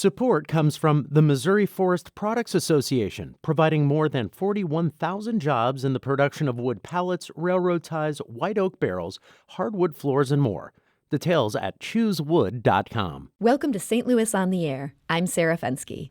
Support comes from the Missouri Forest Products Association, providing more than 41,000 jobs in the production of wood pallets, railroad ties, white oak barrels, hardwood floors, and more. Details at choosewood.com. Welcome to St. Louis on the Air. I'm Sarah Fensky.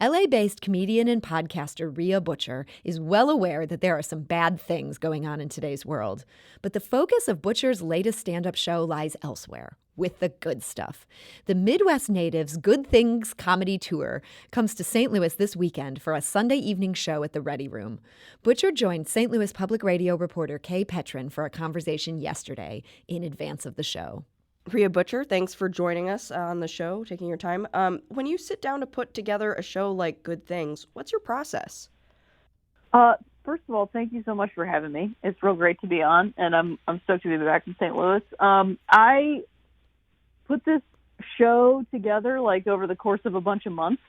LA-based comedian and podcaster Rhea Butcher is well aware that there are some bad things going on in today's world. But the focus of Butcher's latest stand-up show lies elsewhere, with the good stuff. The Midwest Natives Good Things Comedy Tour comes to St. Louis this weekend for a Sunday evening show at the Ready Room. Butcher joined St. Louis Public Radio reporter Petrin for a conversation yesterday in advance of the show. Rhea Butcher, thanks for joining us on the show, taking your time. When you sit down to put together a show like Good Things, what's your process? First of all, thank you so much for having me. It's real great to be on, and I'm stoked to be back in St. Louis. I put this show together like over the course of a bunch of months,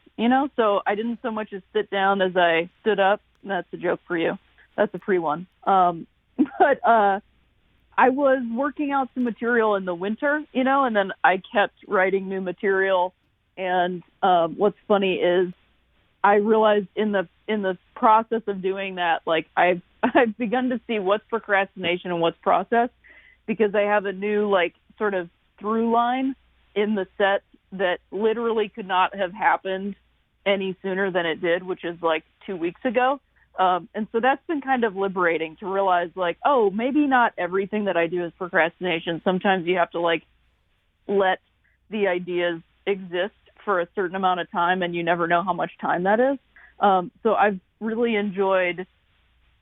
so I didn't so much as sit down as I stood up. That's a joke for you. That's a free one. But I was working out some material in the winter, and then I kept writing new material. And what's funny is I realized in the process of doing that, like I've begun to see what's procrastination and what's process, because I have a new like sort of through line in the set that literally could not have happened any sooner than it did, which is like 2 weeks ago. And so that's been kind of liberating to realize like, oh, maybe not everything that I do is procrastination. Sometimes you have to like let the ideas exist for a certain amount of time, and you never know how much time that is. So I've really enjoyed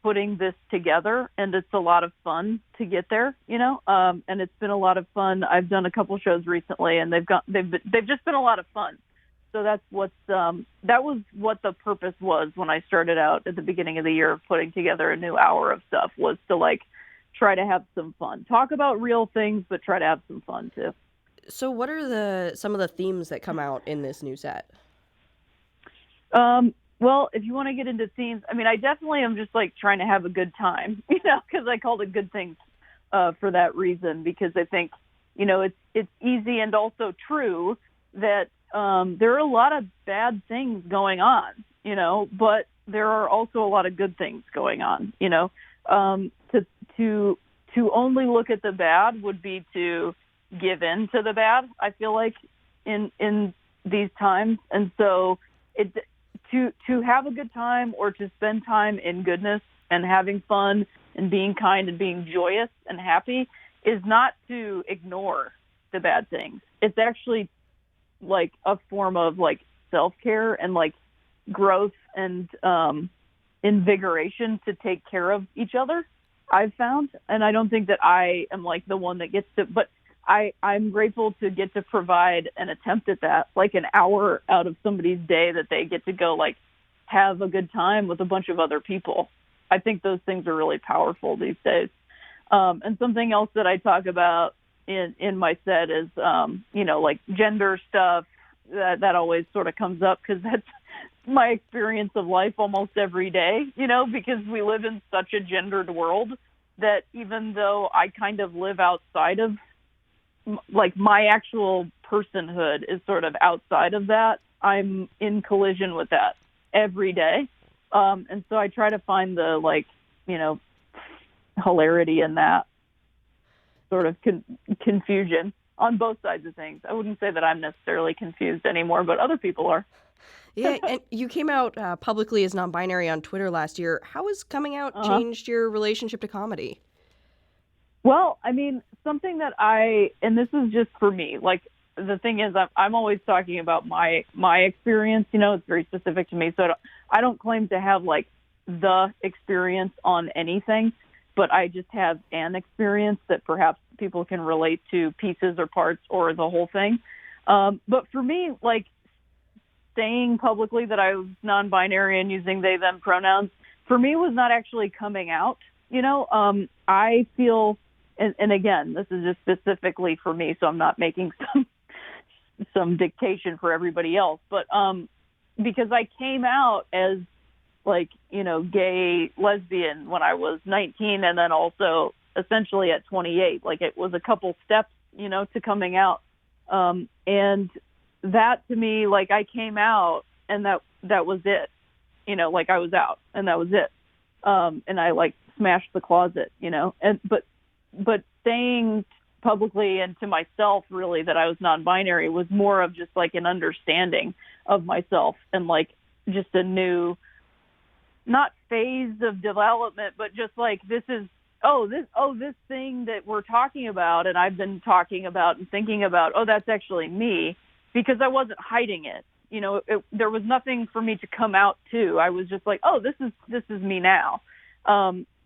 putting this together, and it's a lot of fun to get there, and it's been a lot of fun. I've done a couple shows recently, and they've just been a lot of fun. So that was what the purpose was when I started out at the beginning of the year of putting together a new hour of stuff, was to like try to have some fun, talk about real things, but try to have some fun too. So what are some of the themes that come out in this new set? Well, if you want to get into themes, I mean, I definitely am just like trying to have a good time, because I called it Good Things for that reason, because I think, it's easy and also true that there are a lot of bad things going on, but there are also a lot of good things going on, to only look at the bad would be to give in to the bad, I feel like, in these times. And so to have a good time, or to spend time in goodness and having fun and being kind and being joyous and happy, is not to ignore the bad things. It's actually like a form of like self-care and like growth and invigoration to take care of each other, I've found. And I don't think that I am like the one that gets to, but I'm grateful to get to provide an attempt at that, like an hour out of somebody's day that they get to go like have a good time with a bunch of other people. I think those things are really powerful these days. And something else that I talk about in my set is, like gender stuff. That always sort of comes up, because that's my experience of life almost every day, because we live in such a gendered world that even though I kind of live outside of, like, my actual personhood is sort of outside of that, I'm in collision with that every day. And so I try to find the, like, hilarity in that sort of confusion on both sides of things. I wouldn't say that I'm necessarily confused anymore, but other people are. Yeah, and you came out publicly as non-binary on Twitter last year. How has coming out changed your relationship to comedy? Well, I mean, something that and this is just for me, like, the thing is, I'm always talking about my experience, it's very specific to me. So I don't claim to have like the experience on anything, but I just have an experience that perhaps people can relate to, pieces or parts or the whole thing. But for me, like, saying publicly that I was non-binary and using they, them pronouns, for me was not actually coming out. I feel, and again, this is just specifically for me, so I'm not making some dictation for everybody else, but because I came out as like, gay lesbian when I was 19, and then also essentially at 28, like it was a couple steps, to coming out. And that to me, like, I came out and that was it. Like, I was out and that was it. And I, like, smashed the closet, and but saying publicly and to myself really that I was non-binary was more of just like an understanding of myself and like just a new, not phase of development, but just like this thing that we're talking about and I've been talking about and thinking about, that's actually me, because I wasn't hiding it. There was nothing for me to come out to. I was just like, this is me now.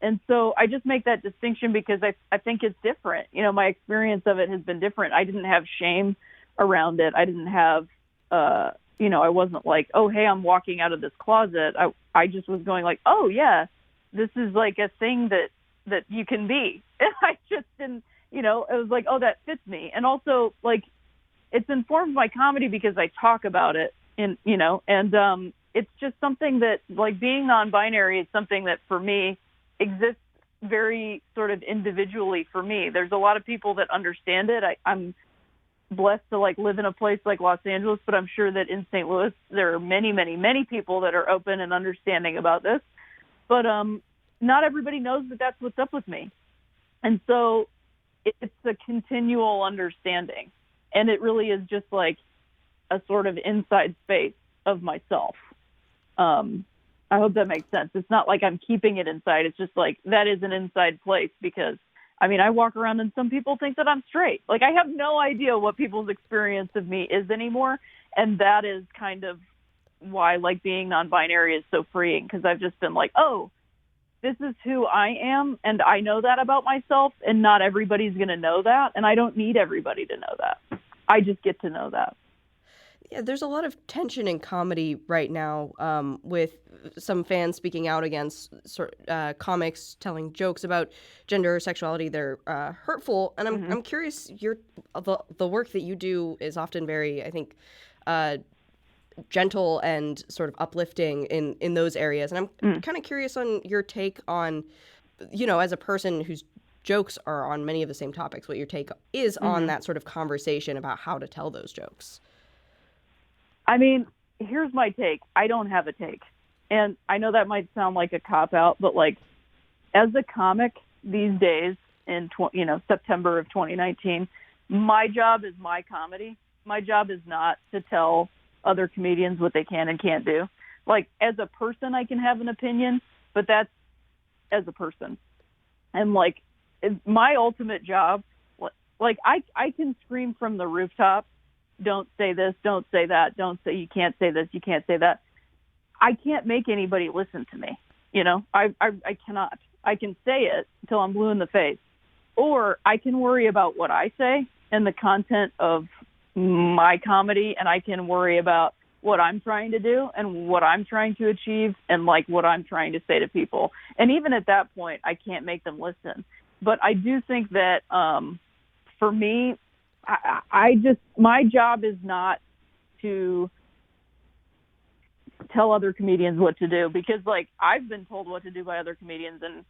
And so I just make that distinction because I think it's different. My experience of it has been different. I didn't have shame around it. I didn't have, I wasn't like, oh, hey, I'm walking out of this closet. I just was going like, oh, yeah, this is like a thing that you can be. And I just didn't, it was like, oh, that fits me. And also, like, it's informed my comedy because I talk about it, and it's just something that, like, being non-binary is something that for me exists very sort of individually for me. There's a lot of people that understand it. I'm blessed to like live in a place like Los Angeles, but I'm sure that in St. Louis there are many, many, many people that are open and understanding about this. But not everybody knows that that's what's up with me. And so it's a continual understanding. And it really is just like a sort of inside space of myself. I hope that makes sense. It's not like I'm keeping it inside. It's just like that is an inside place because, I walk around and some people think that I'm straight. Like, I have no idea what people's experience of me is anymore. And that is kind of why, like, being non-binary is so freeing, because I've just been like, oh, this is who I am, and I know that about myself, and not everybody's going to know that, and I don't need everybody to know that. I just get to know that. Yeah, there's a lot of tension in comedy right now, with some fans speaking out against comics telling jokes about gender or sexuality that are hurtful. And I'm curious, the work that you do is often very, I think, gentle and sort of uplifting in those areas. And I'm kind of curious on your take on, as a person whose jokes are on many of the same topics, what your take is on that sort of conversation about how to tell those jokes. Here's my take. I don't have a take. And I know that might sound like a cop-out, but, like, as a comic these days in, September of 2019, my job is my comedy. My job is not to tell other comedians what they can and can't do. Like, as a person, I can have an opinion, but that's as a person. And, like, my ultimate job, like, I can scream from the rooftop, don't say this, don't say that, you can't say this, you can't say that. I can't make anybody listen to me. I cannot. I can say it until I'm blue in the face, or I can worry about what I say and the content of my comedy, and I can worry about what I'm trying to do and what I'm trying to achieve and, like, what I'm trying to say to people. And even at that point, I can't make them listen. But I do think that for me, my job is not to tell other comedians what to do, because, like, I've been told what to do by other comedians, and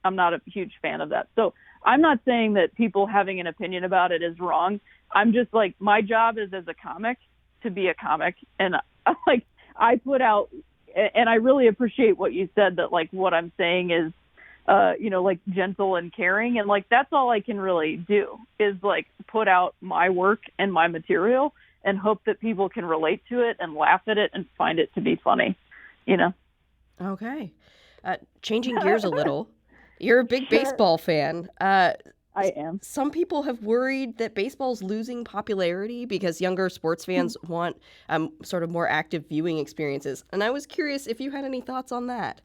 I'm not a huge fan of that. So I'm not saying that people having an opinion about it is wrong. I'm just like, my job is as a comic to be a comic. And like, I put out, and I really appreciate what you said, that, like, what I'm saying is, like, gentle and caring. And, like, that's all I can really do is, like, put out my work and my material and hope that people can relate to it and laugh at it and find it to be funny, Okay. Changing gears a little. You're a big baseball fan. I am. Some people have worried that baseball's losing popularity because younger sports fans want sort of more active viewing experiences. And I was curious if you had any thoughts on that.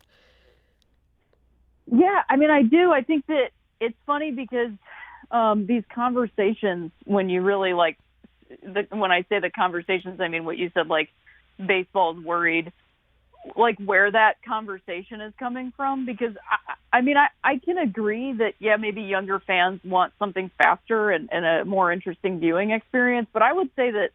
Yeah, I do. I think that it's funny because these conversations, when you really, like, when I say the conversations, I mean what you said, like, baseball's worried, like, where that conversation is coming from. Because, I can agree that, yeah, maybe younger fans want something faster and a more interesting viewing experience. But I would say that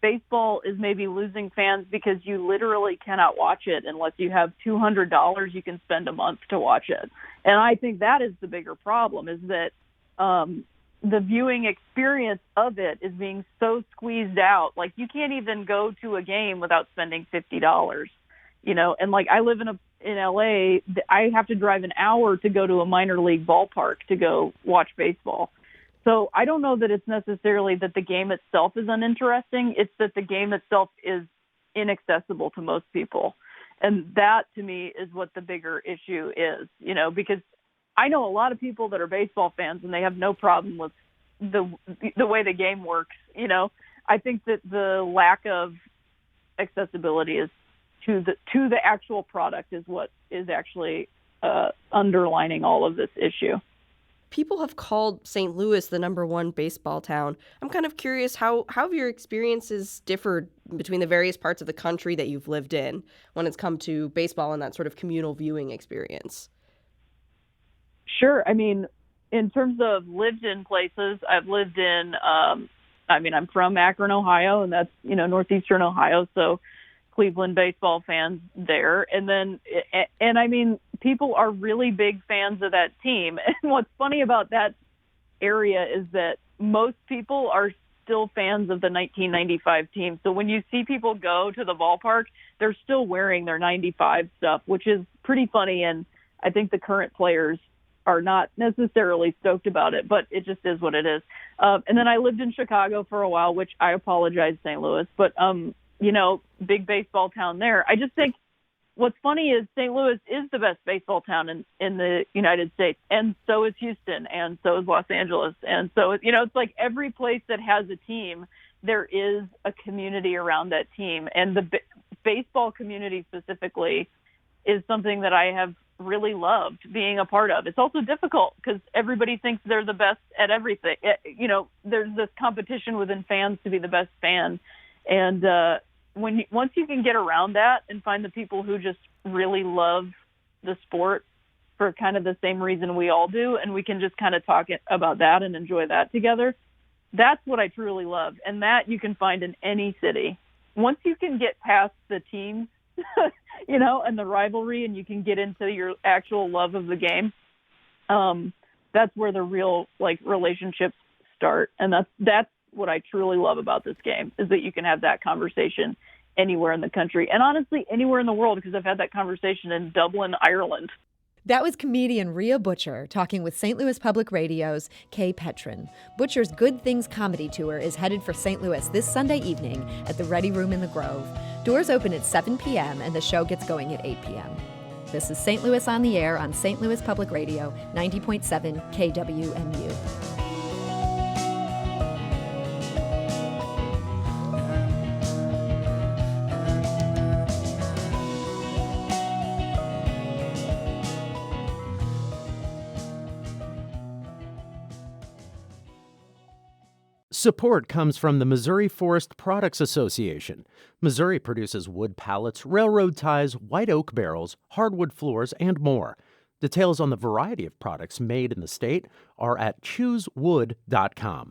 baseball is maybe losing fans because you literally cannot watch it unless you have $200 you can spend a month to watch it. And I think that is the bigger problem, is that the viewing experience of it is being so squeezed out. Like, you can't even go to a game without spending $50, and like, I live in LA. I have to drive an hour to go to a minor league ballpark to go watch baseball. So I don't know that it's necessarily that the game itself is uninteresting. It's that the game itself is inaccessible to most people. And that, to me, is what the bigger issue is, because I know a lot of people that are baseball fans and they have no problem with the way the game works. I think that the lack of accessibility is to the actual product is what is actually underlining all of this issue. People have called St. Louis the #1 baseball town. I'm kind of curious, how have your experiences differed between the various parts of the country that you've lived in when it's come to baseball and that sort of communal viewing experience? Sure. I mean, in terms of lived in places, I've lived in, I'm from Akron, Ohio, and that's, northeastern Ohio. So Cleveland baseball fans there. And I mean, people are really big fans of that team. And what's funny about that area is that most people are still fans of the 1995 team. So when you see people go to the ballpark, they're still wearing their 95 stuff, which is pretty funny. And I think the current players are not necessarily stoked about it, but it just is what it is. And then I lived in Chicago for a while, which I apologize, St. Louis, but, big baseball town there. I just think what's funny is St. Louis is the best baseball town in the United States, and so is Houston, and so is Los Angeles. And so, it's like every place that has a team, there is a community around that team. And the baseball community specifically is something that I have really loved being a part of. It's also difficult because everybody thinks they're the best at everything. There's this competition within fans to be the best fan. And once you can get around that and find the people who just really love the sport for kind of the same reason we all do, and we can just kind of talk about that and enjoy that together, that's what I truly love. And that you can find in any city. Once you can get past the teams, and the rivalry, and you can get into your actual love of the game, that's where the real relationships start. And that's what I truly love about this game, is that you can have that conversation anywhere in the country, and honestly anywhere in the world, because I've had that conversation in Dublin, Ireland. That was comedian Rhea Butcher talking with St. Louis Public Radio's Kay Petrin. Butcher's Good Things comedy tour is headed for St. Louis this Sunday evening at the Ready Room in the Grove. Doors open at 7 p.m. and the show gets going at 8 p.m. This is St. Louis on the Air on St. Louis Public Radio, 90.7 KWMU. Support comes from the Missouri Forest Products Association. Missouri produces wood pallets, railroad ties, white oak barrels, hardwood floors, and more. Details on the variety of products made in the state are at choosewood.com.